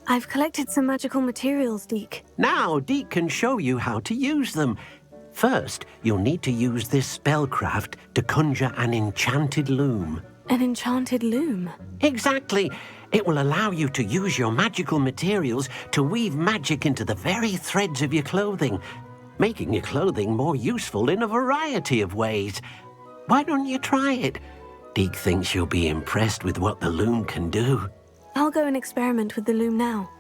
I've collected some magical materials, Deke. Now, Deke can show you how to use them. First, you'll need to use this spellcraft to conjure an enchanted loom. An enchanted loom? Exactly. It will allow you to use your magical materials to weave magic into the very threads of your clothing, making your clothing more useful in a variety of ways. Why don't you try it? Deke thinks you'll be impressed with what the loom can do. I'll go and experiment with the loom now.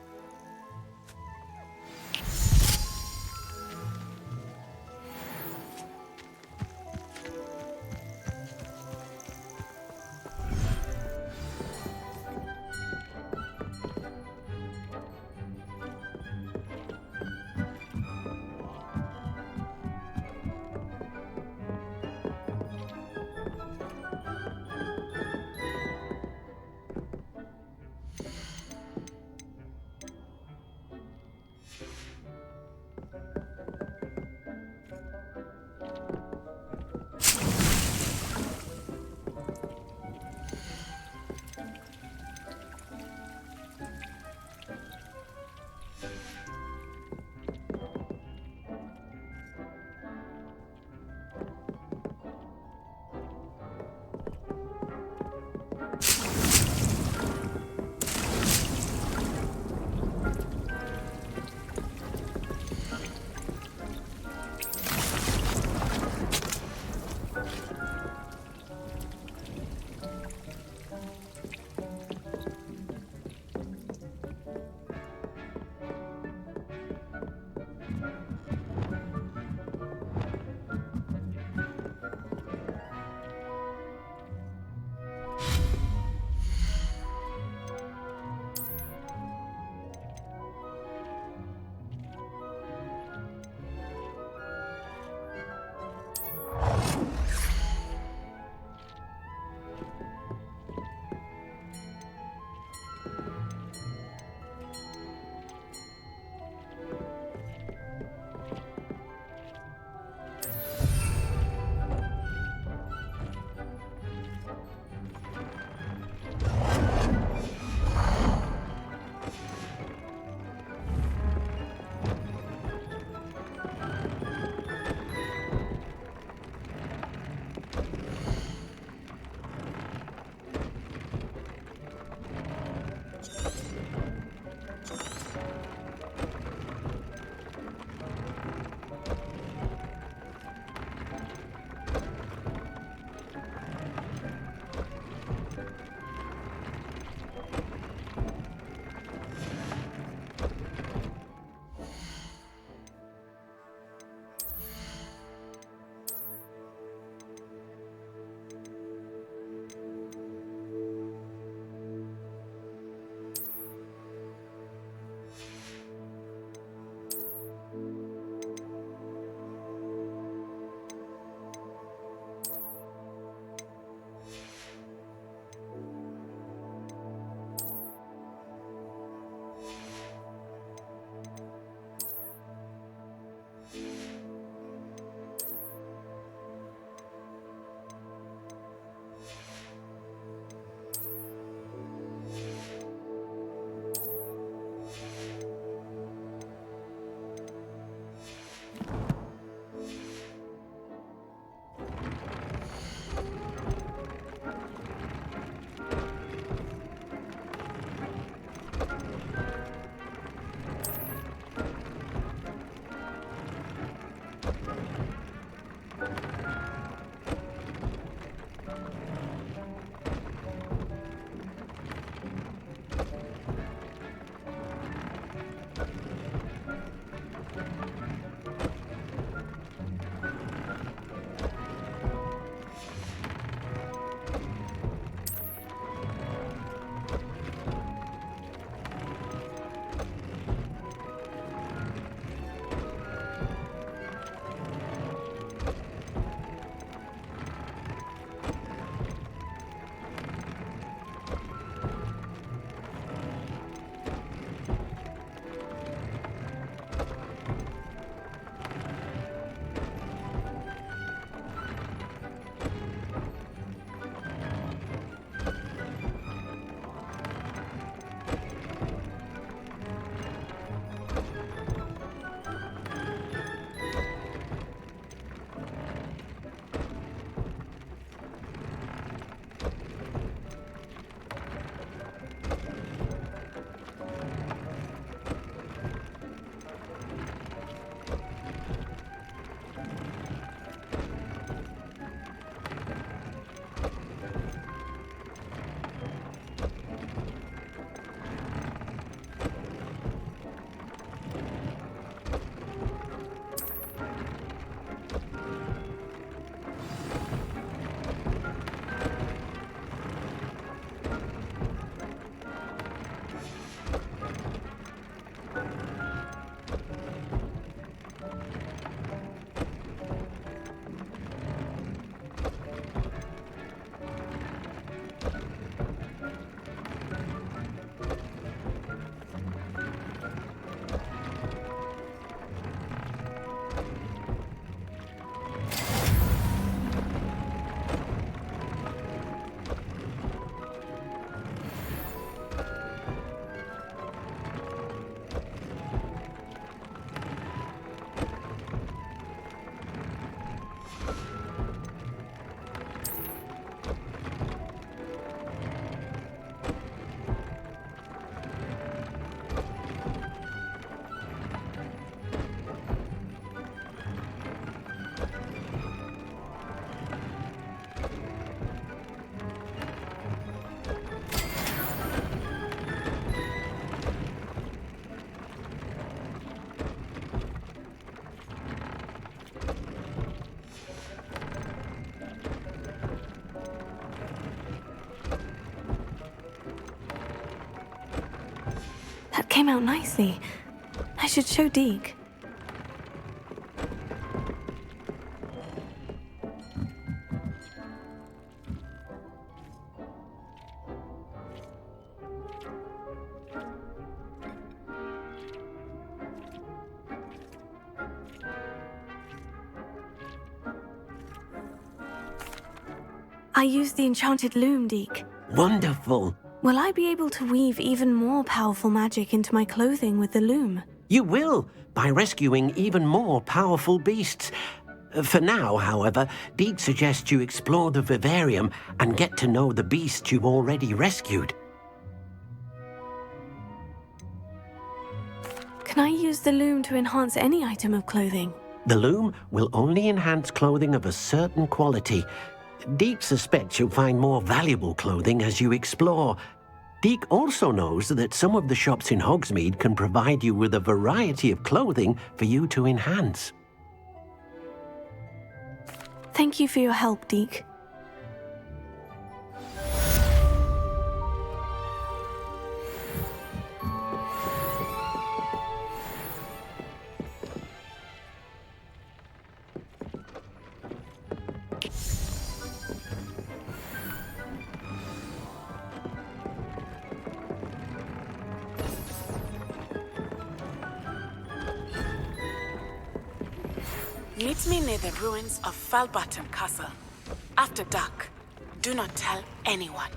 That came out nicely. I should show Deke. I used the enchanted loom, Deke. Wonderful. Will I be able to weave even more powerful magic into my clothing with the loom? You will, by rescuing even more powerful beasts. For now, however, Deke suggests you explore the vivarium and get to know the beasts you've already rescued. Can I use the loom to enhance any item of clothing? The loom will only enhance clothing of a certain quality. Deke suspects you'll find more valuable clothing as you explore. Deke also knows that some of the shops in Hogsmeade can provide you with a variety of clothing for you to enhance. Thank you for your help, Deke. Meet me near the ruins of Falbottom Castle. After dark. Do not tell anyone.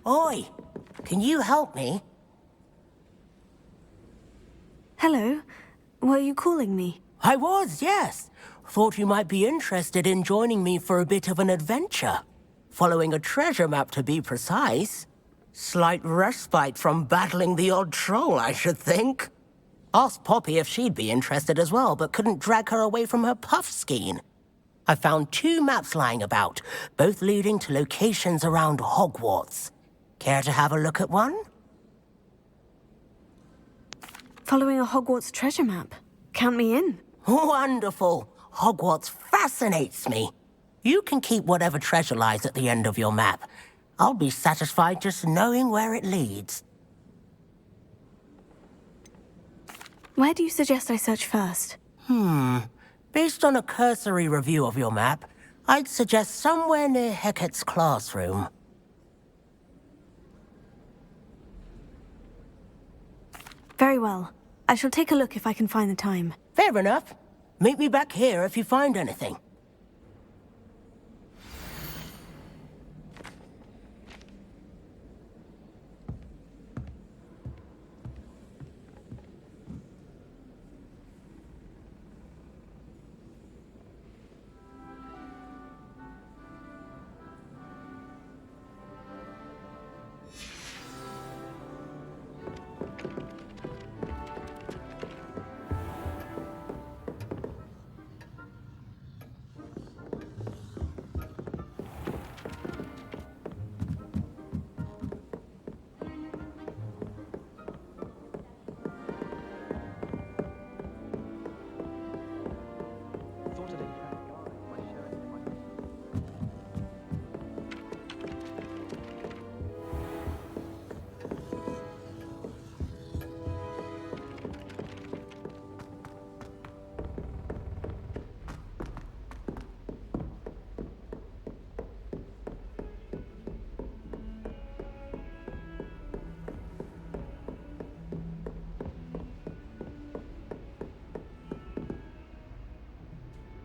Oi, can you help me? Hello. Were you calling me? I was, yes. Thought you might be interested in joining me for a bit of an adventure. Following a treasure map, to be precise. Slight respite from battling the odd troll, I should think. Asked Poppy if she'd be interested as well, but couldn't drag her away from her puff skein. I found 2 maps lying about, both leading to locations around Hogwarts. Care to have a look at one? Following a Hogwarts treasure map. Count me in. Wonderful. Hogwarts fascinates me. You can keep whatever treasure lies at the end of your map. I'll be satisfied just knowing where it leads. Where do you suggest I search first? Based on a cursory review of your map, I'd suggest somewhere near Hecat's classroom. Very well. I shall take a look if I can find the time. Fair enough. Meet me back here if you find anything.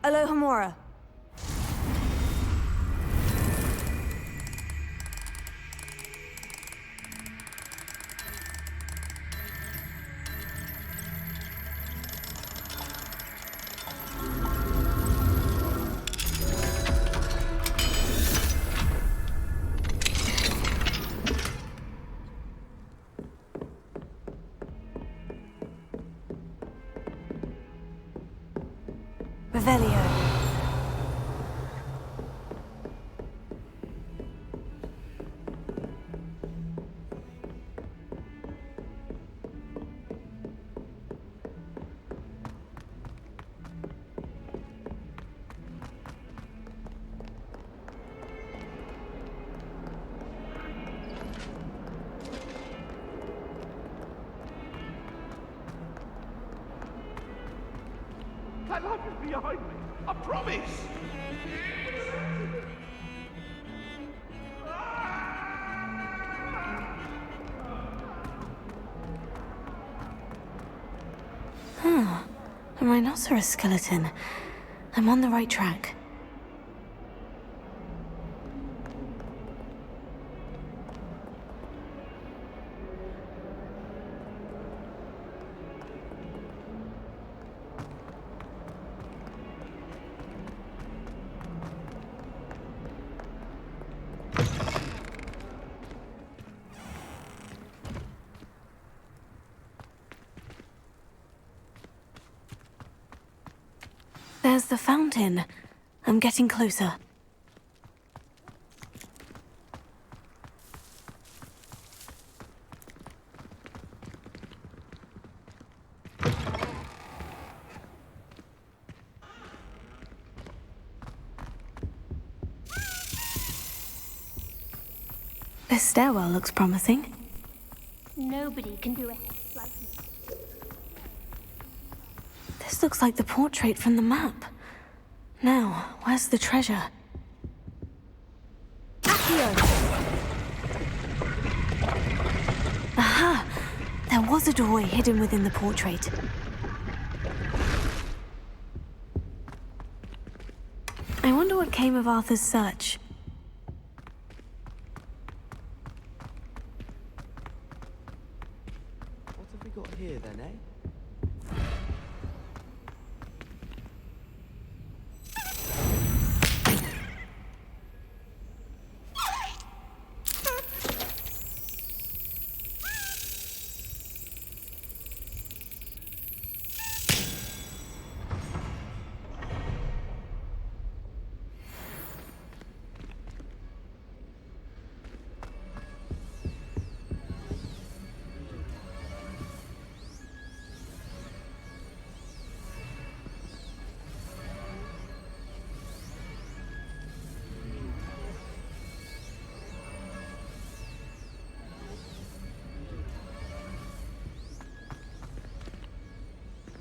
Alohomora. Revelio. That light is behind me. I promise. A rhinoceros skeleton. I'm on the right track. There's the fountain. I'm getting closer. This stairwell looks promising. Nobody can do it like me. This looks like the portrait from the map. Now, where's the treasure? Accio! Aha! There was a doorway hidden within the portrait. I wonder what came of Arthur's search. What have we got here then, eh?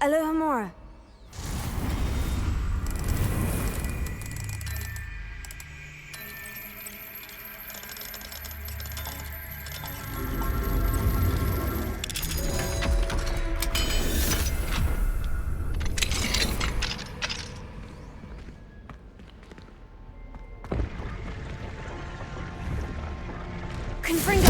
Alohomora. Confringo!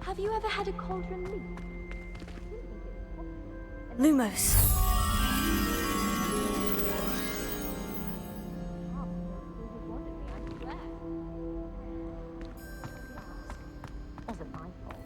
Have you ever had a cauldron leak? Lumos. Wasn't my fault.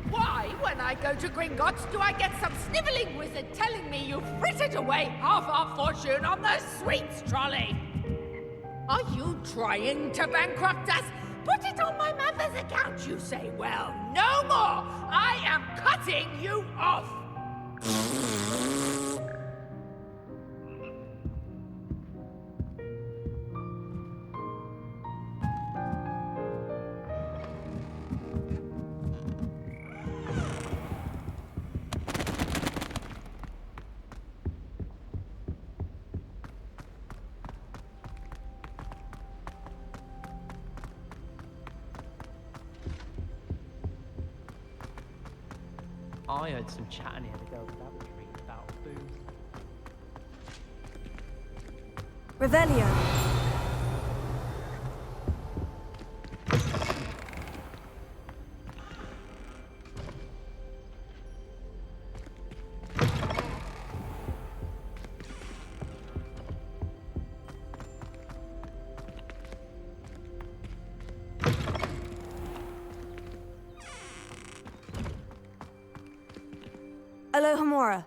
Why, when I go to Gringotts, do I get some snivelling wizard telling me you've frittered away half our fortune on the sweets trolley? Are you trying to bankrupt us? Put it on my mother's account, you say. Well, no more! I am cutting you off! I heard some chat near the girls' lavatory about booze. Revelio. Alohomora.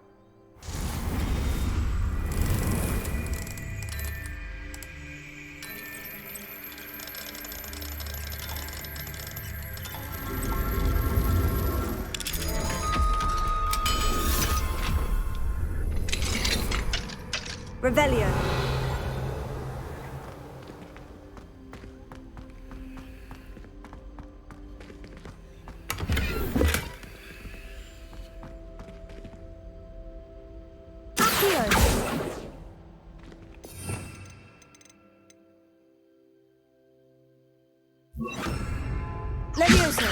Revelio. Levioso.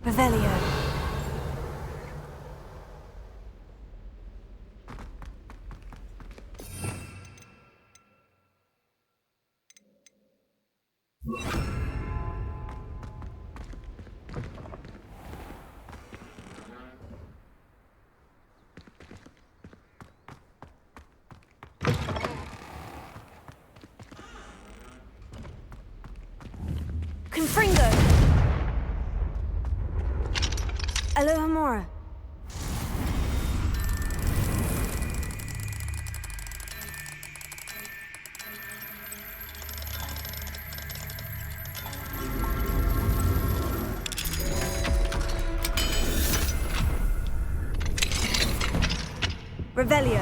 Revelio. Confringo. Alohomora. Revelio.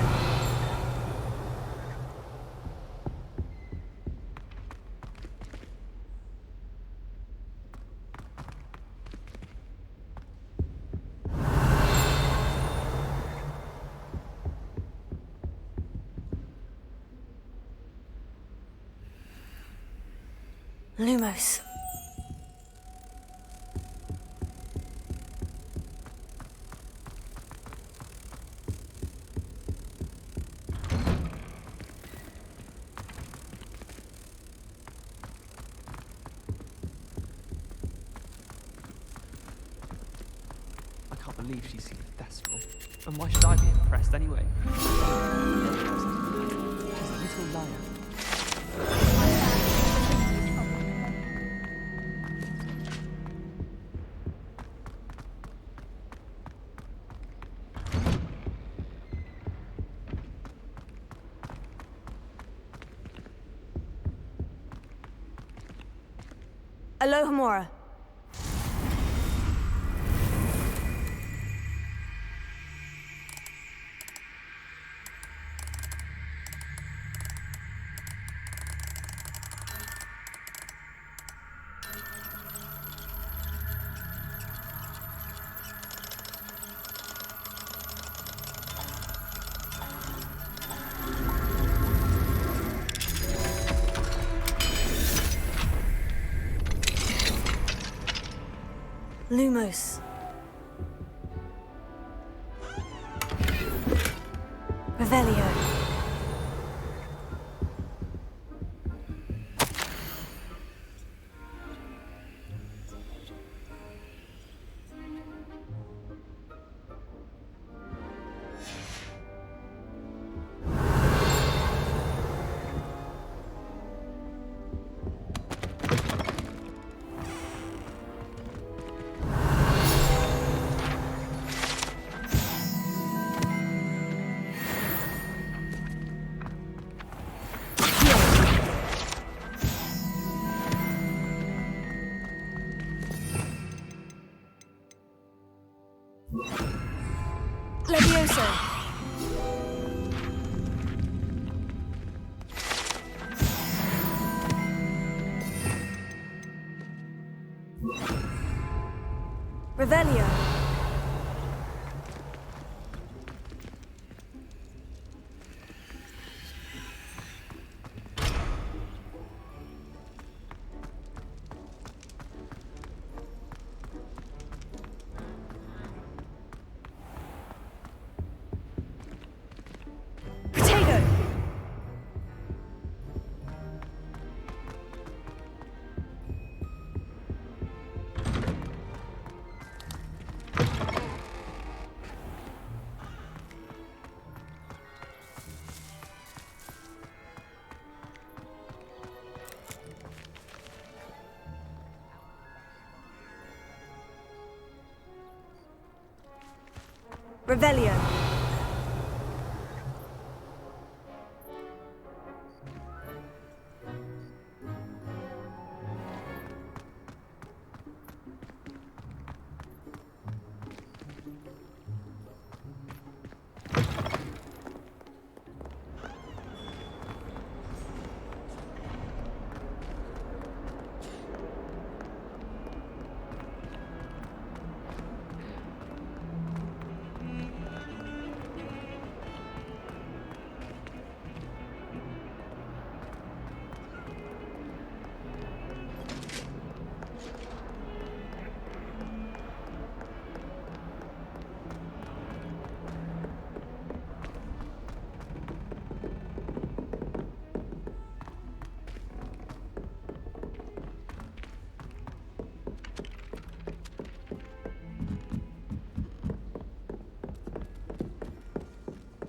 Lumos. I can't believe she's successful. And why should I be impressed anyway? She's a little liar. Alohomora. Lumos. Revelio. Levioso. Revelio. Potato. Revelio.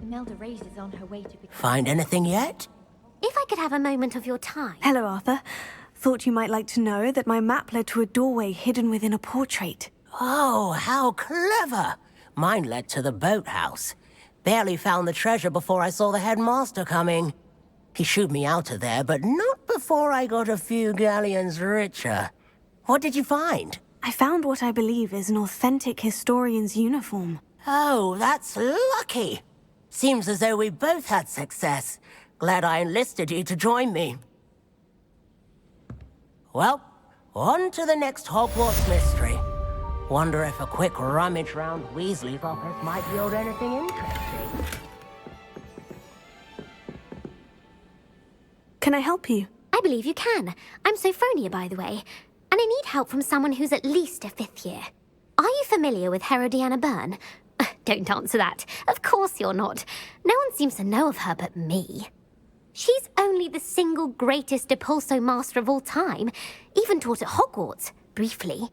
Imelda Reyes is on her way to become... Find anything yet? If I could have a moment of your time. Hello, Arthur. Thought you might like to know that my map led to a doorway hidden within a portrait. Oh, how clever! Mine led to the boathouse. Barely found the treasure before I saw the headmaster coming. He shooed me out of there, but not before I got a few galleons richer. What did you find? I found what I believe is an authentic historian's uniform. Oh, that's lucky. Seems as though we both had success. Glad I enlisted you to join me. Well, on to the next Hogwarts mystery. Wonder if a quick rummage round Weasley's office might yield anything interesting. Can I help you? I believe you can. I'm Sophronia, by the way, and I need help from someone who's at least a 5th year. Are you familiar with Herodiana Byrne? Don't answer that. Of course you're not. No one seems to know of her but me. She's only the single greatest Depulso master of all time, even taught at Hogwarts, briefly.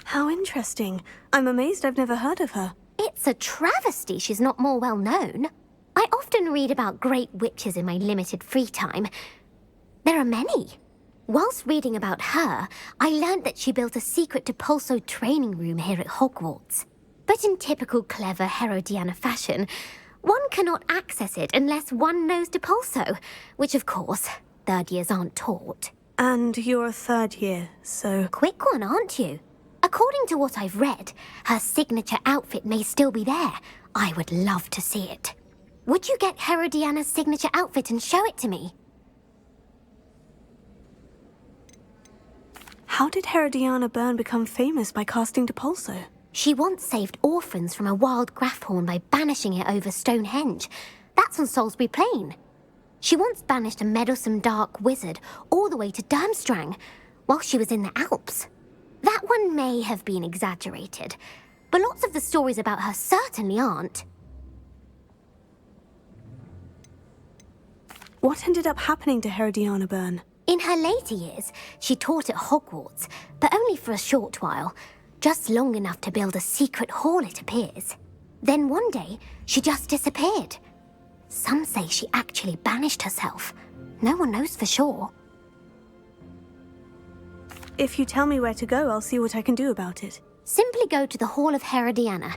How interesting. I'm amazed I've never heard of her. It's a travesty she's not more well known. I often read about great witches in my limited free time. There are many. Whilst reading about her, I learned that she built a secret Depulso training room here at Hogwarts. But in typical clever Herodiana fashion, one cannot access it unless one knows Depulso, which of course, 3rd years aren't taught. And you're a 3rd year, so... Quick one, aren't you? According to what I've read, her signature outfit may still be there. I would love to see it. Would you get Herodiana's signature outfit and show it to me? How did Herodiana Byrne become famous by casting Depulso? She once saved orphans from a wild Grafhorn by banishing it over Stonehenge. That's on Salisbury Plain. She once banished a meddlesome dark wizard all the way to Durmstrang while she was in the Alps. That one may have been exaggerated, but lots of the stories about her certainly aren't. What ended up happening to Herodiana Byrne? In her later years, she taught at Hogwarts, but only for a short while. Just long enough to build a secret hall, it appears. Then one day, she just disappeared. Some say she actually banished herself. No one knows for sure. If you tell me where to go, I'll see what I can do about it. Simply go to the Hall of Herodiana.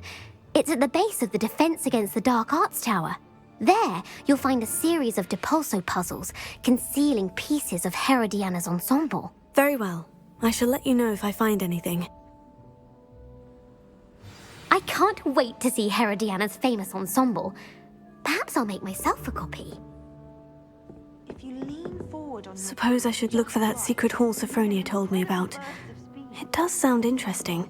It's at the base of the Defense Against the Dark Arts Tower. There, you'll find a series of Depulso puzzles concealing pieces of Herodiana's ensemble. Very well. I shall let you know if I find anything. I can't wait to see Herodiana's famous ensemble. Perhaps I'll make myself a copy. If you lean forward on Suppose I should look for that secret hall Sophronia told me about. It does sound interesting.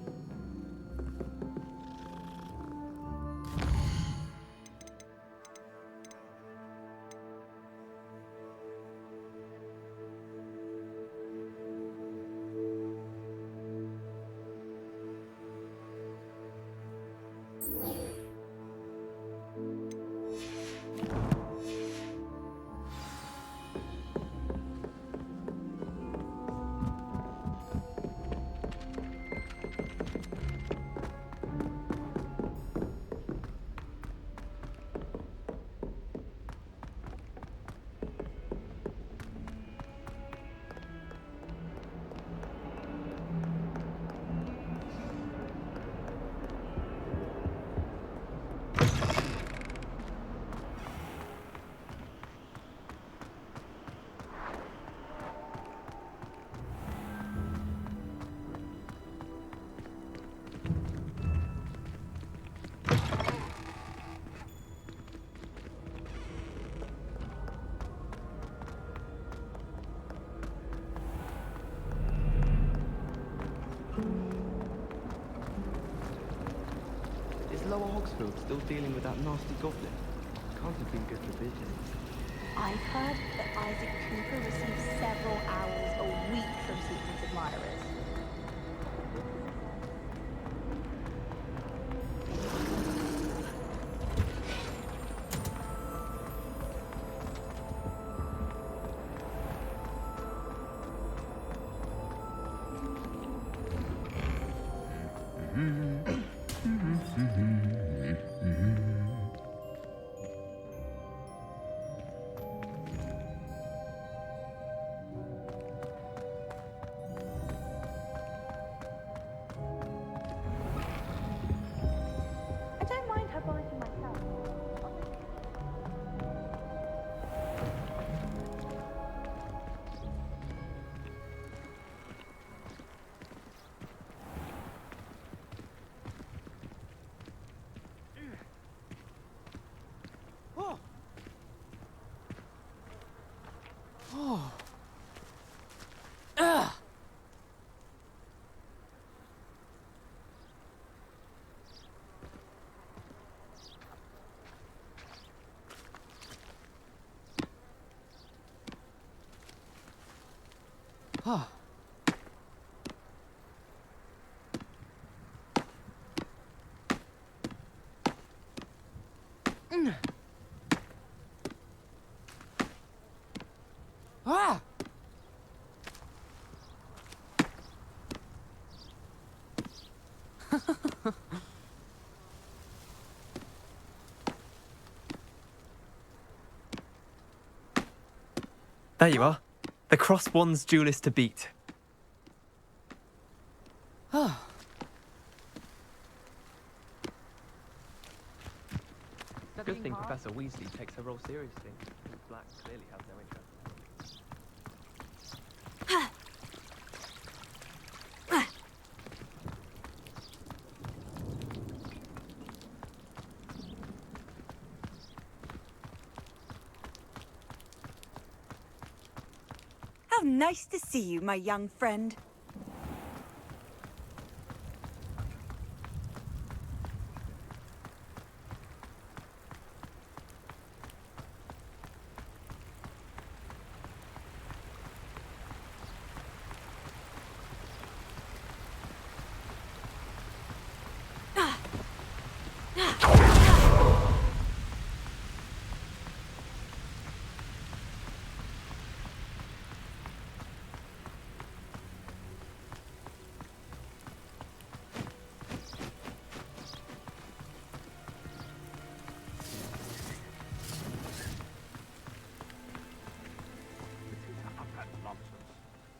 Lower Hogsfield still dealing with that nasty goblin? Can't have been good for business. I've heard that Isaac Cooper receives several owls a week from secret admirers. Ah! There you are. The crosswands duelist to beat. Good thing Professor Weasley takes her role seriously. Black clearly has no interest. How nice to see you, my young friend.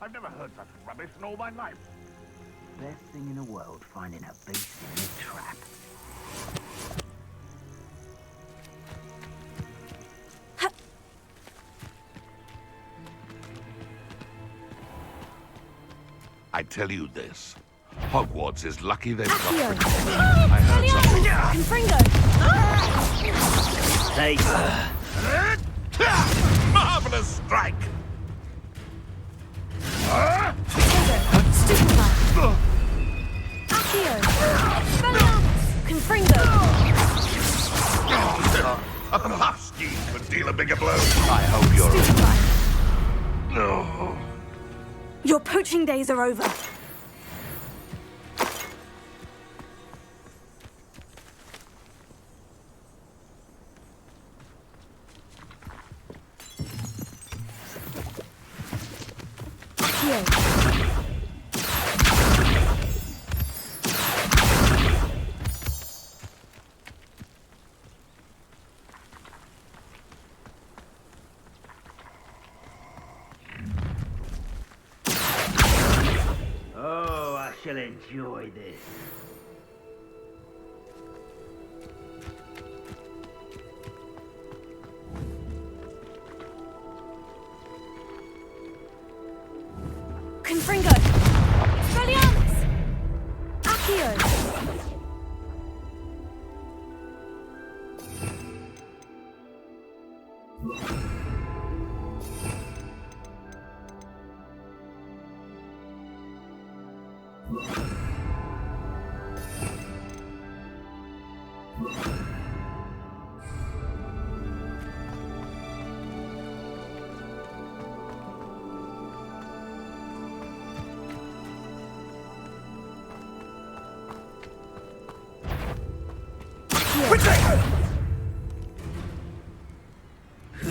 I've never heard such rubbish in all my life. Best thing in the world, finding a beast in a trap. I tell you this. Hogwarts is lucky they've got... Accio! I heard something. Confringo! Marvelous strike! Stupefy! Accio! Expelliarmus! Confringo! A half scheme could deal a bigger blow. I hope you're... Stupefy! No. Your poaching days are over. Oh, I shall enjoy this. Confringo! Expelliarmus! Accio!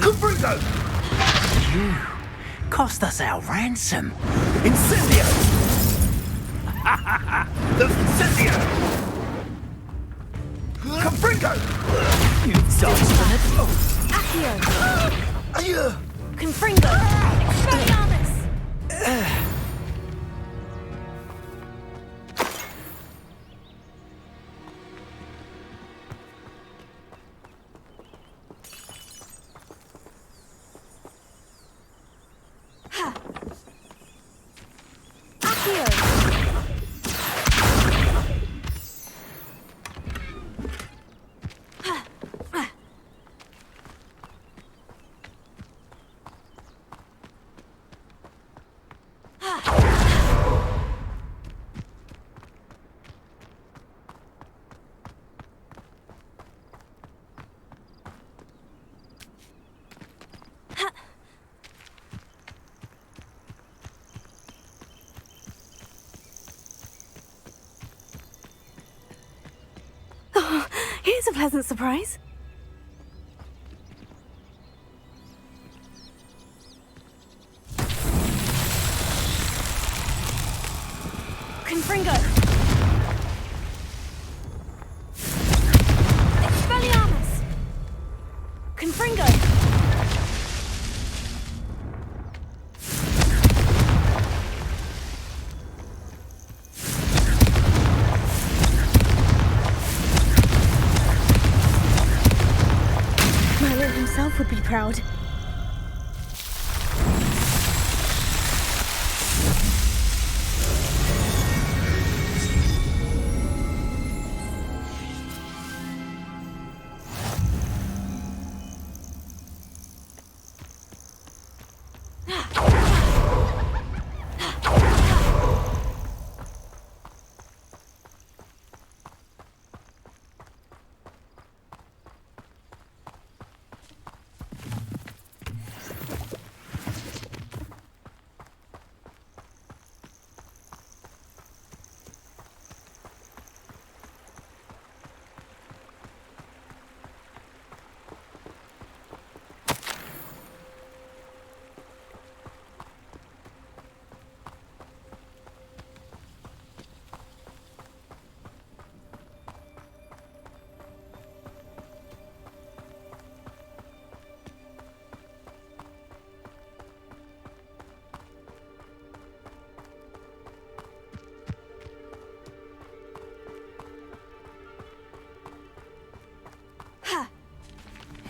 Confringo! You cost us our ransom. Incendio! Incendio! Confringo! You dodged it. Accio! Confringo! Expelliarmus! Here's a pleasant surprise. Confringo! Expelliarmus! Confringo! Merlin himself would be proud.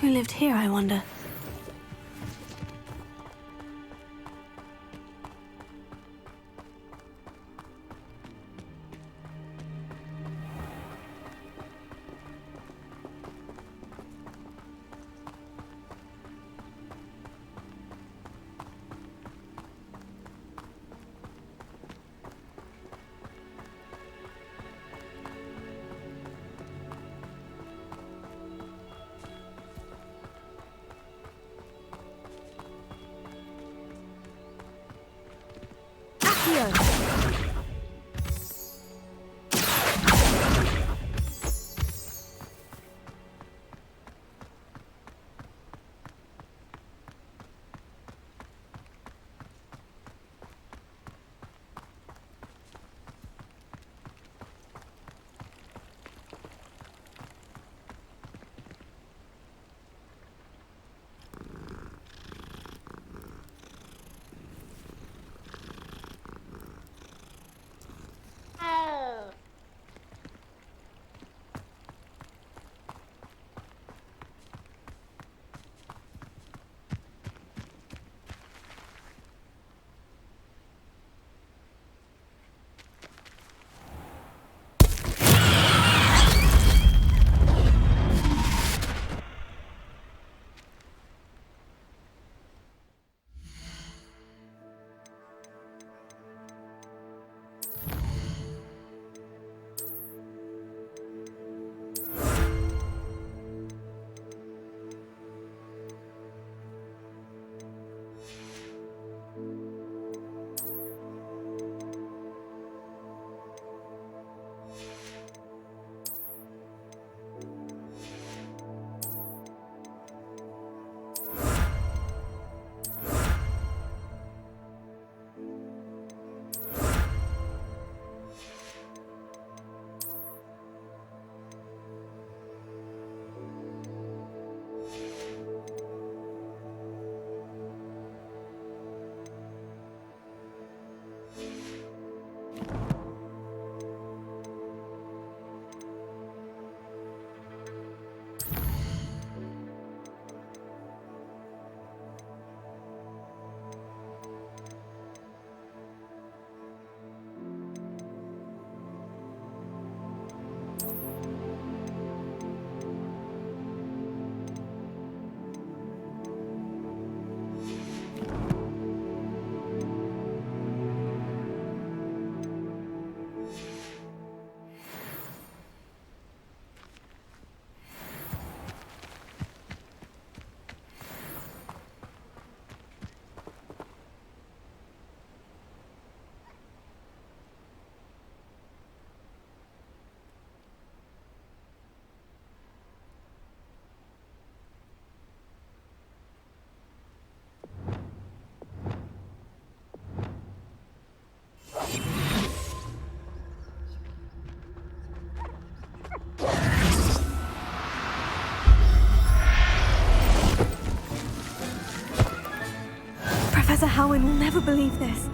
Who lived here, I wonder? Sir Howin will never believe this.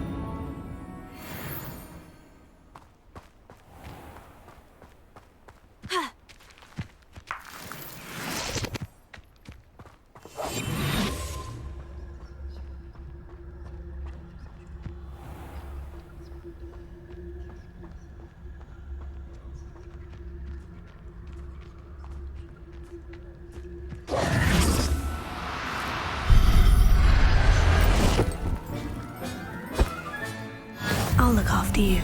I'll look after you.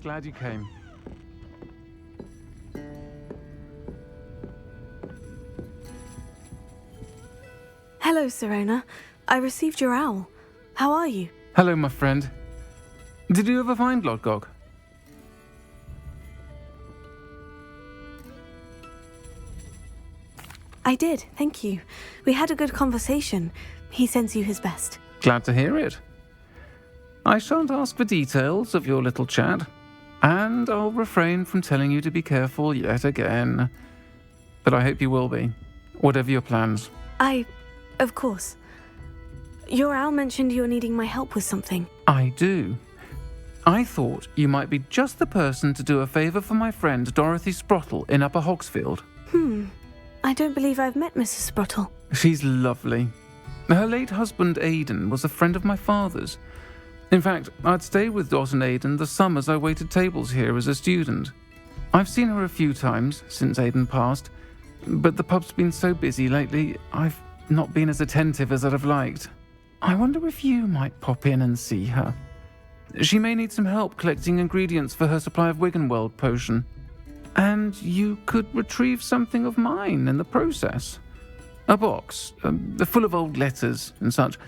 Glad you came. Hello, Serona. I received your owl. How are you? Hello, my friend. Did you ever find Lodgok? I did, thank you. We had a good conversation. He sends you his best. Glad to hear it. I shan't ask for details of your little chat, and I'll refrain from telling you to be careful yet again. But I hope you will be, whatever your plans. Of course. Your owl mentioned you're needing my help with something. I do. I thought you might be just the person to do a favour for my friend Dorothy Sprottle in Upper Hogsfield. I don't believe I've met Mrs. Sprottle. She's lovely. Her late husband Aidan was a friend of my father's. In fact, I'd stayed with Dot and Aidan the summers I waited tables here as a student. I've seen her a few times since Aidan passed, but the pub's been so busy lately, I've not been as attentive as I'd have liked. I wonder if you might pop in and see her. She may need some help collecting ingredients for her supply of Wiggenweld potion. And you could retrieve something of mine in the process. A box, full of old letters and such.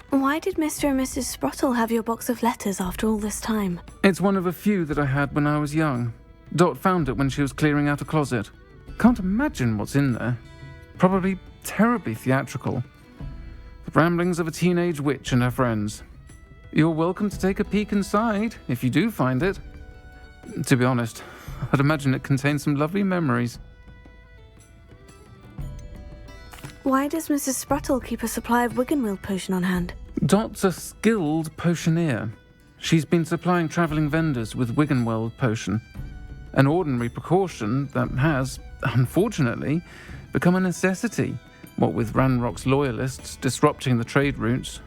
Why did Mr. and Mrs. Sprottle have your box of letters after all this time? It's one of a few that I had when I was young. Dot found it when she was clearing out a closet. Can't imagine what's in there. Probably terribly theatrical. The ramblings of a teenage witch and her friends. You're welcome to take a peek inside, if you do find it. To be honest, I'd imagine it contains some lovely memories. Why does Mrs. Sprottle keep a supply of Wiggenweld potion on hand? Dot's a skilled potioneer. She's been supplying travelling vendors with Wiggenweld potion. An ordinary precaution that has, unfortunately, become a necessity, what with Ranrock's loyalists disrupting the trade routes.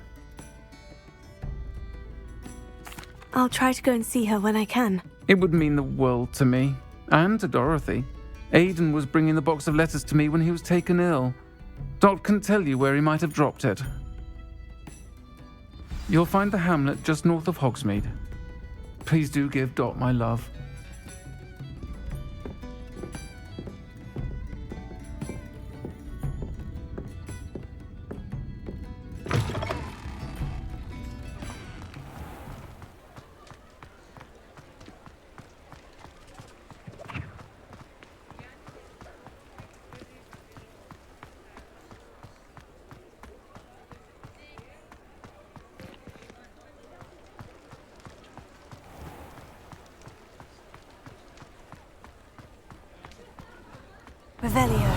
I'll try to go and see her when I can. It would mean the world to me, and to Dorothy. Aidan was bringing the box of letters to me when he was taken ill. Dot can tell you where he might have dropped it. You'll find the hamlet just north of Hogsmeade. Please do give Dot my love. Revelio.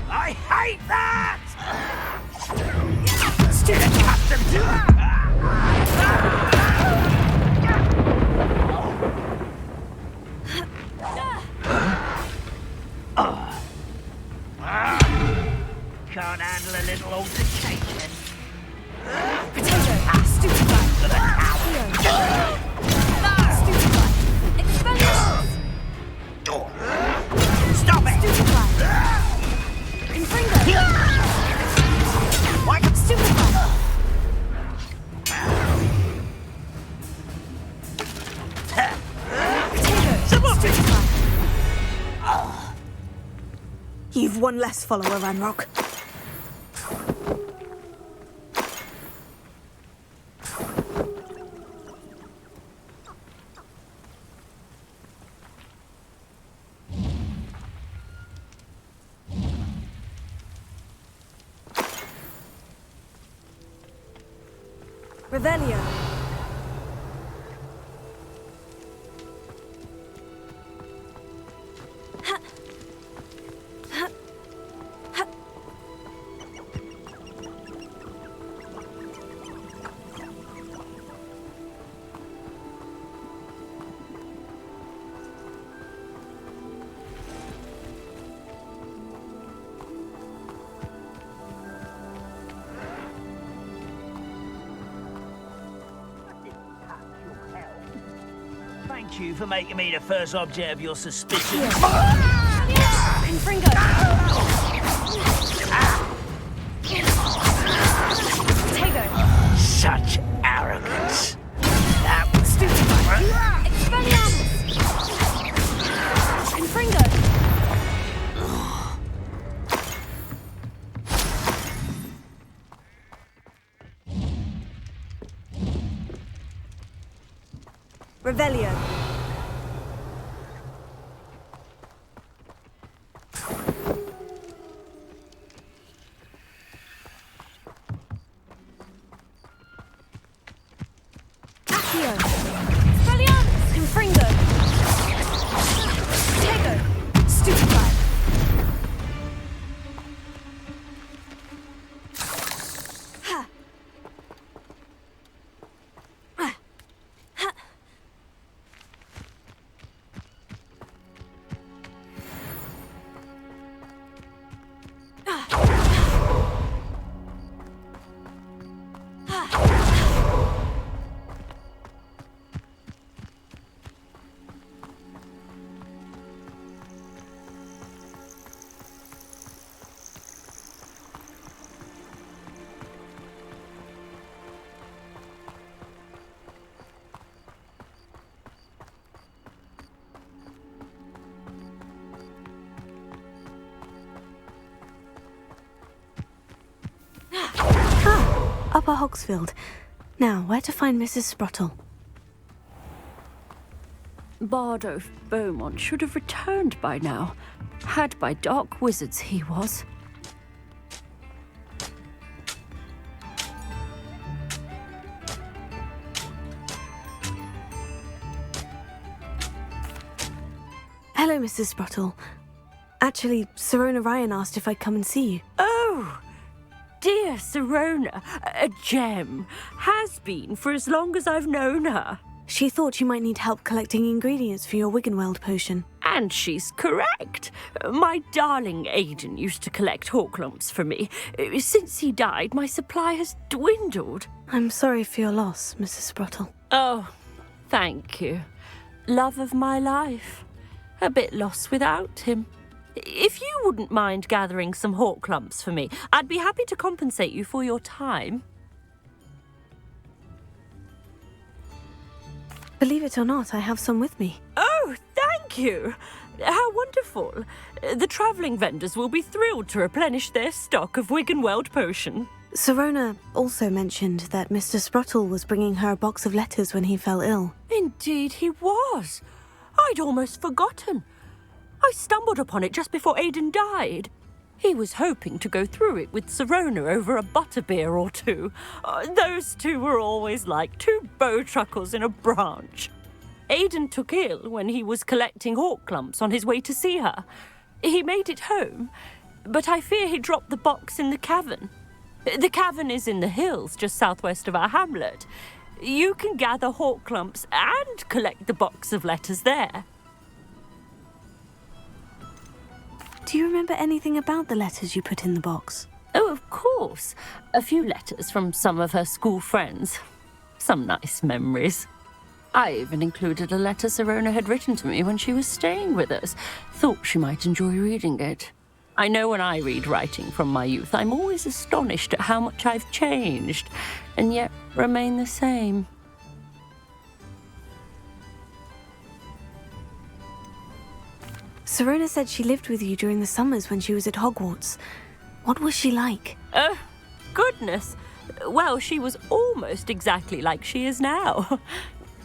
I hate that! Stupid accustomed to that! Can't handle a little altercation. Potato. Stupid guy. For the coward. Stupid guy. Expelliarmus. Stop it! Stupid guy. Infringo. What? Stupid guy. Potato. Stupid guy. You've one less follower, Ranrock. Revelio. Thank you for making me the first object of your suspicion. Infringo. Potato. Such arrogance. That was Stupid guy. Expelliarmus. Infringo. Revelio. Accio. Expelliarmus. Infringo. Potato. Stupid guy. Ha. Upper Hogsfield. Now, where to find Mrs. Sprottle? Bardolph Beaumont should have returned by now. Had by dark wizards he was. Hello, Mrs. Sprottle. Actually, Sirona Ryan asked if I'd come and see you. Oh, dear Sirona, a gem. Has been for as long as I've known her. She thought you might need help collecting ingredients for your Wiggenweld potion. And she's correct. My darling Aidan used to collect hawk lumps for me. Since he died, my supply has dwindled. I'm sorry for your loss, Mrs. Sprottle. Oh, thank you. Love of my life. A bit lost without him. If you wouldn't mind gathering some hawk lumps for me, I'd be happy to compensate you for your time. Believe it or not, I have some with me. Oh, thank you. How wonderful. The travelling vendors will be thrilled to replenish their stock of Wiggenweld potion. Sirona also mentioned that Mr. Sprottle was bringing her a box of letters when he fell ill. Indeed he was. I'd almost forgotten. I stumbled upon it just before Aidan died. He was hoping to go through it with Sirona over a butterbeer or two. Those two were always like two bowtruckles in a branch. Aidan took ill when he was collecting hawk clumps on his way to see her. He made it home, but I fear he dropped the box in the cavern. The cavern is in the hills just southwest of our hamlet. You can gather hawk clumps and collect the box of letters there. Do you remember anything about the letters you put in the box? Oh, of course. A few letters from some of her school friends. Some nice memories. I even included a letter Sirona had written to me when she was staying with us. Thought she might enjoy reading it. I know when I read writing from my youth, I'm always astonished at how much I've changed, and yet remain the same. Sirona said she lived with you during the summers when she was at Hogwarts. What was she like? Goodness. Well, she was almost exactly like she is now.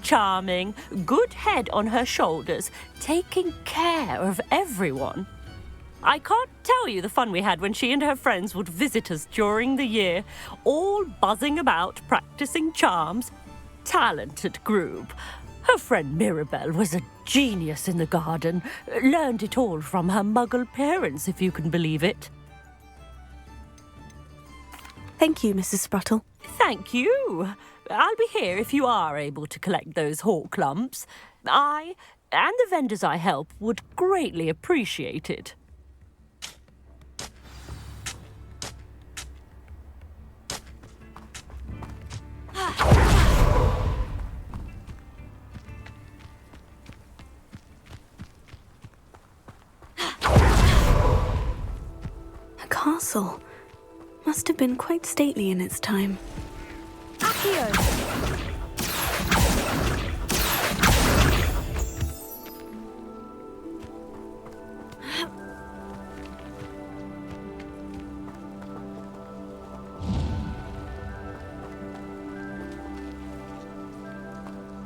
Charming, good head on her shoulders, taking care of everyone. I can't tell you the fun we had when she and her friends would visit us during the year, all buzzing about, practicing charms. Talented group. Her friend Mirabelle was a genius in the garden. Learned it all from her muggle parents, if you can believe it. Thank you, Mrs. Sprottle. Thank you. I'll be here if you are able to collect those hawk lumps. I, and the vendors I help, would greatly appreciate it. A castle. Must have been quite stately in its time. Accio!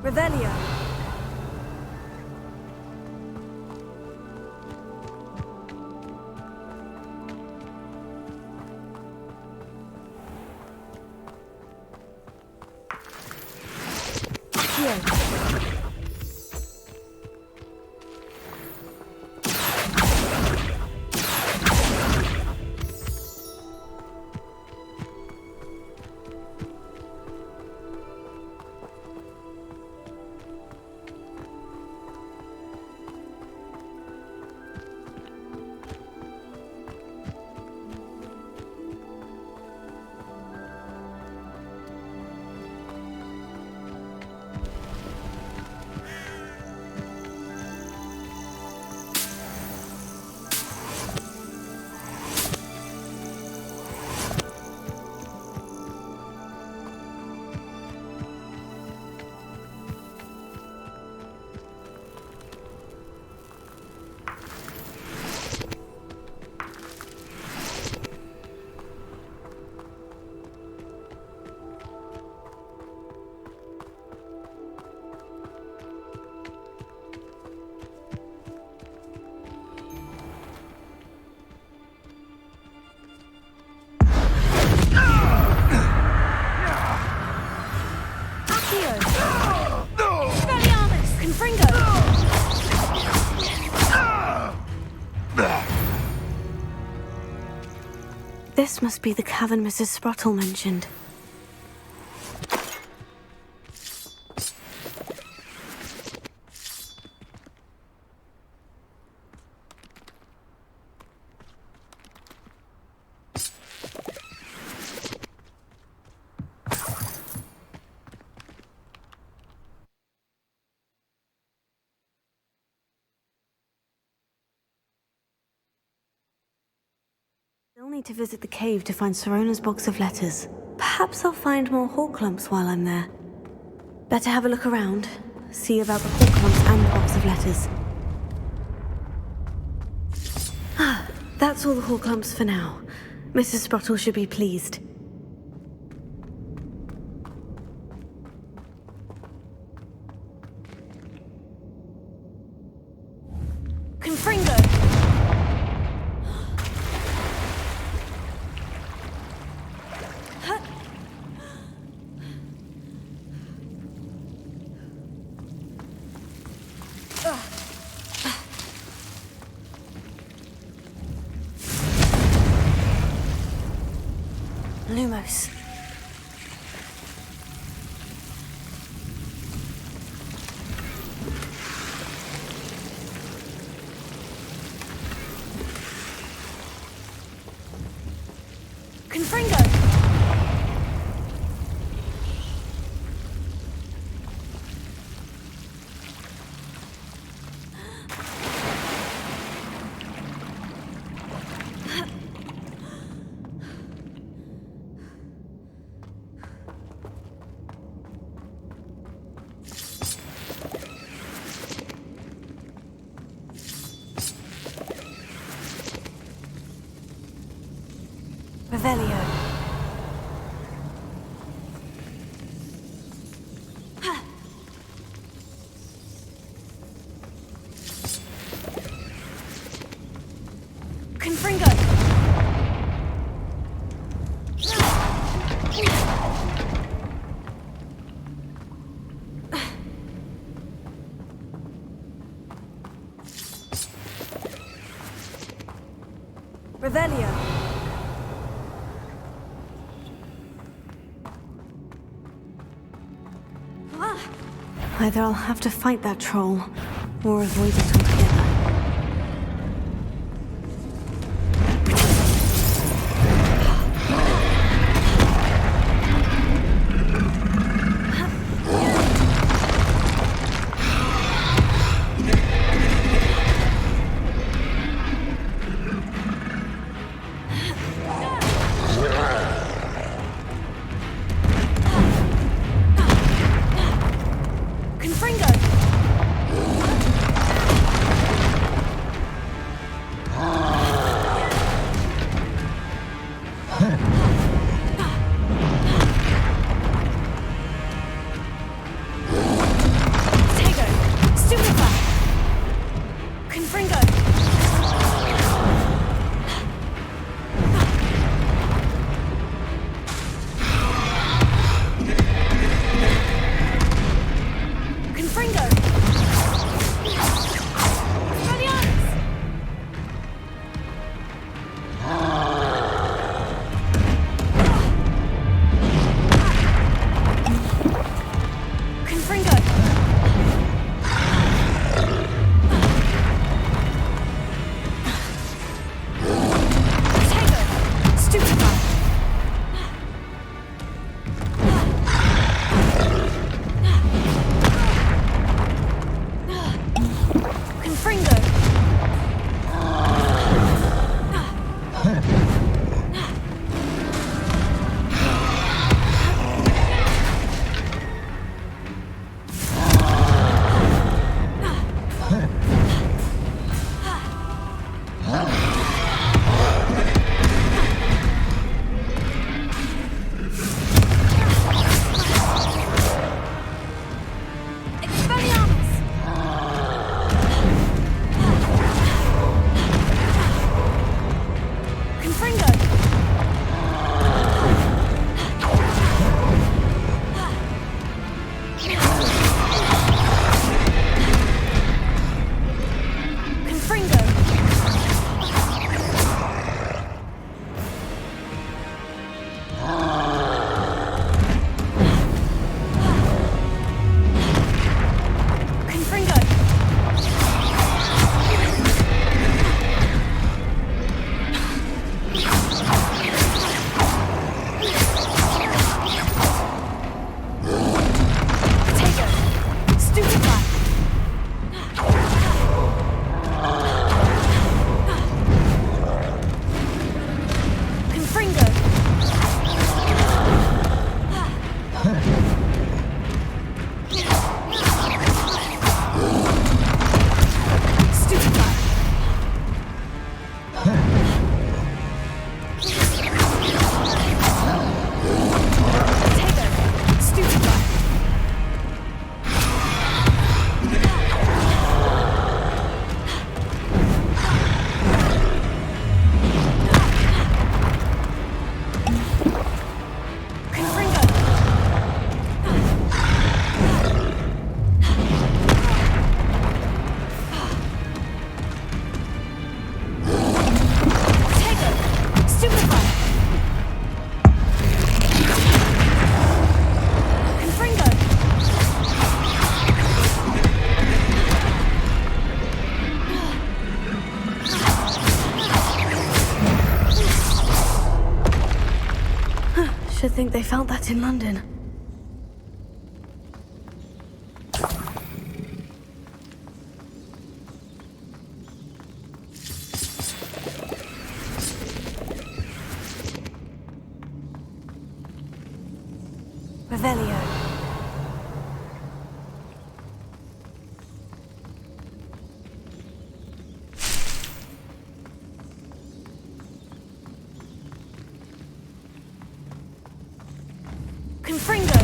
Revelio. This must be the cavern Mrs. Sprottle mentioned. Still need to visit the cave to find Sorona's box of letters. Perhaps I'll find more Horklumps while I'm there. Better have a look around. See about the Horklumps and the box of letters. Ah, that's all the Horklumps for now. Mrs. Sprottle should be pleased. Confringo! Lumos. Confringo! Revelio. Confringo. Revelio. Either I'll have to fight that troll, or avoid it altogether. Confringo! to think they felt that in London. Revelio. Confringo.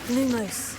Lumos.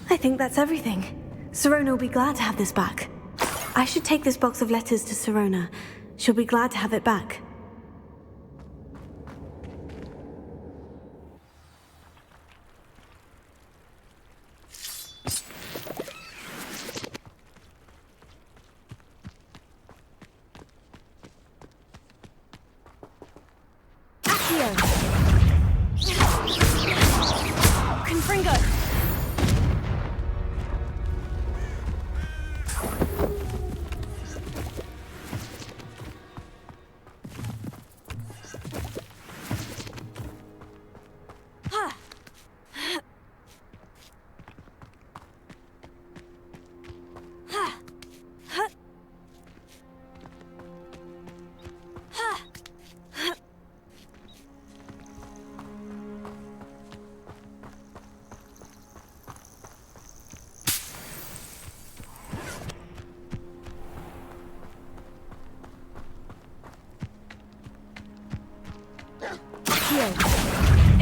I think that's everything. Sirona will be glad to have this back. I should take this box of letters to Sirona. She'll be glad to have it back. Accio! Confringo!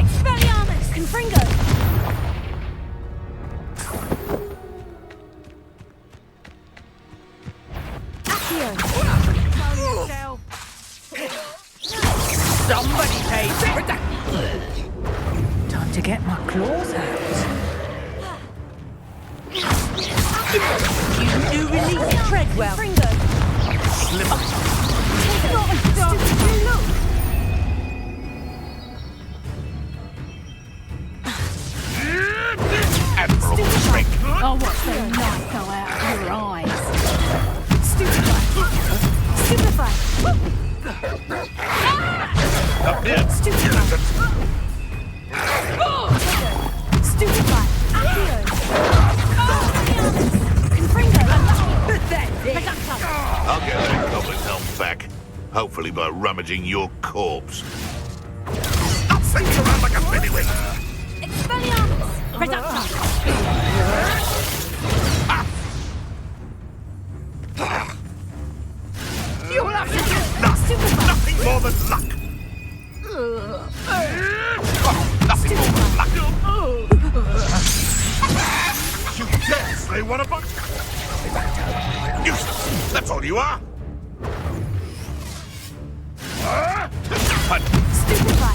Expelliarmus! Confringo! Accio! Somebody pays for that! Time to get my claws out. You do release Treadwell. Confringo! Slimmer. Not a stupid look! Oh, what's so nice go out of your eyes? Stupefy! Stupefy! hopefully by rummaging your corpse. Stop sitting around like a pennywig! Expelliarmus! Reductor! You'll have to get Nothing more than luck! Nothing more than luck! You dare slay one of us? Useless! That's all you are! Stupefy!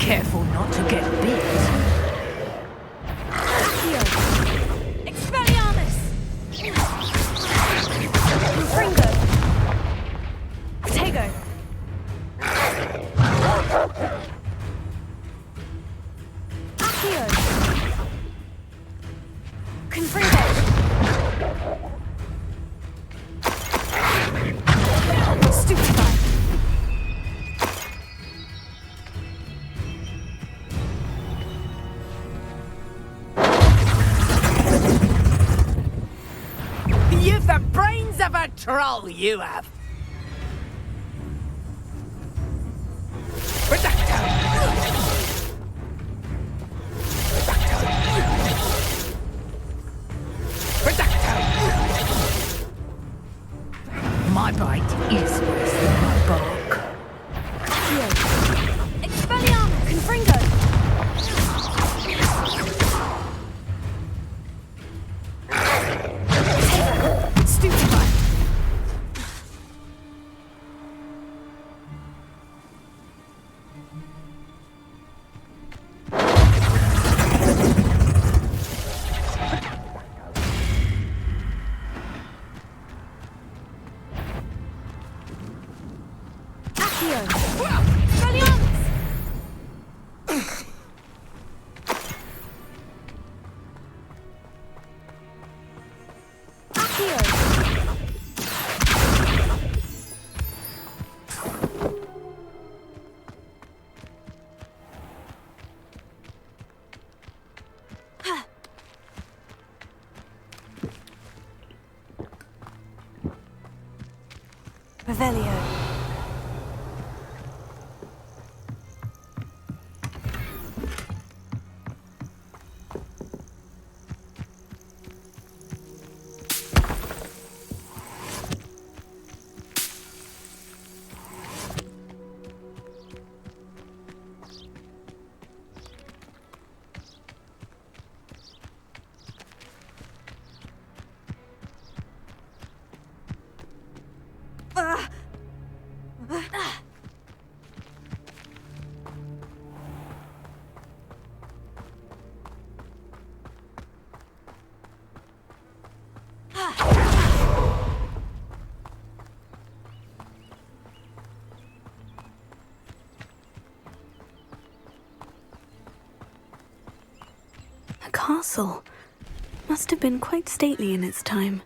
Careful not to get bit. Accio! Expelliarmus! Confringo! Tego! Accio! Confringo! Stupefy! You've the brains of a troll, you have. My bite is worse than my bark. Accio! Expelliarmus! Confringo! Stupefy! Accio! Expelliarmus! Accio! Revelio. A castle. Must have been quite stately in its time.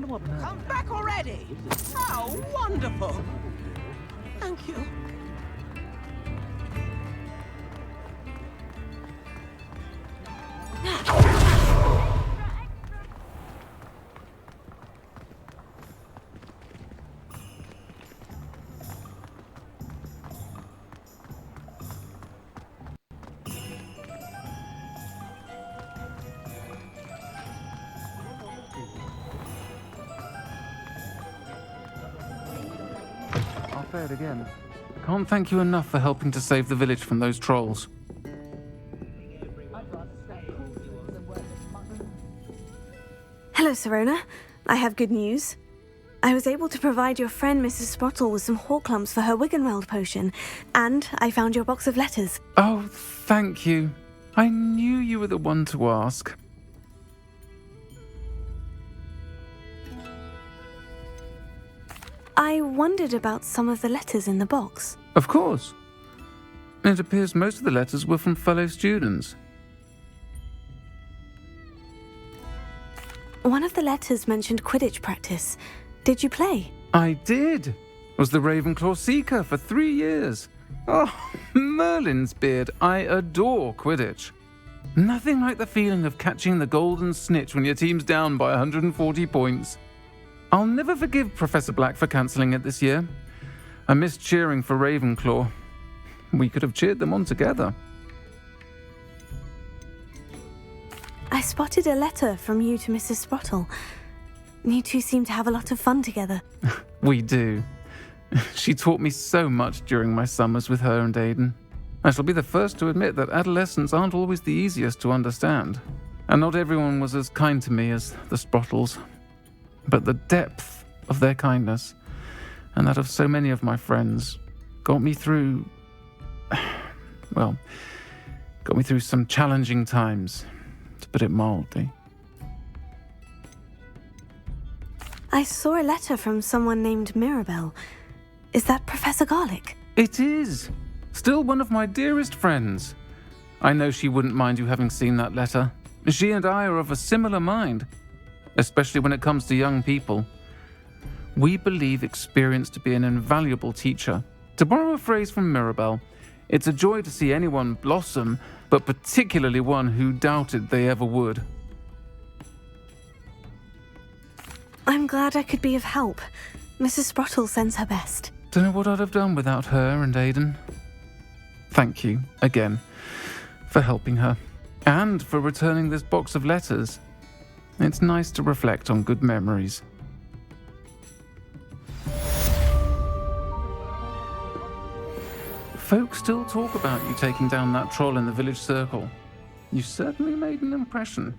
Come back already! How wonderful! Thank you. I'll say it again. I can't thank you enough for helping to save the village from those trolls. Hello, Sirona. I have good news. I was able to provide your friend Mrs. Sprottle with some Horklumps for her Wiggenweld potion, and I found your box of letters. Oh, thank you. I knew you were the one to ask. I wondered about some of the letters in the box. Of course. It appears most of the letters were from fellow students. One of the letters mentioned Quidditch practice. Did you play? I did. Was the Ravenclaw Seeker for 3 years. Oh, Merlin's beard. I adore Quidditch. Nothing like the feeling of catching the golden snitch when your team's down by 140 points. I'll never forgive Professor Black for cancelling it this year. I missed cheering for Ravenclaw. We could have cheered them on together. I spotted a letter from you to Mrs. Sprottle. You two seem to have a lot of fun together. We do. She taught me so much during my summers with her and Aidan. I shall be the first to admit that adolescents aren't always the easiest to understand. And not everyone was as kind to me as the Sprottles. But the depth of their kindness, and that of so many of my friends, got me through... well, got me through some challenging times, to put it mildly. I saw a letter from someone named Mirabelle. Is that Professor Garlick? It is! Still one of my dearest friends. I know she wouldn't mind you having seen that letter. She and I are of a similar mind, especially when it comes to young people. We believe experience to be an invaluable teacher. To borrow a phrase from Mirabelle, it's a joy to see anyone blossom, but particularly one who doubted they ever would. I'm glad I could be of help. Mrs. Sprottle sends her best. Don't know what I'd have done without her and Aidan. Thank you, again, for helping her, and for returning this box of letters. It's nice to reflect on good memories. Folks still talk about you taking down that troll in the village circle. You certainly made an impression.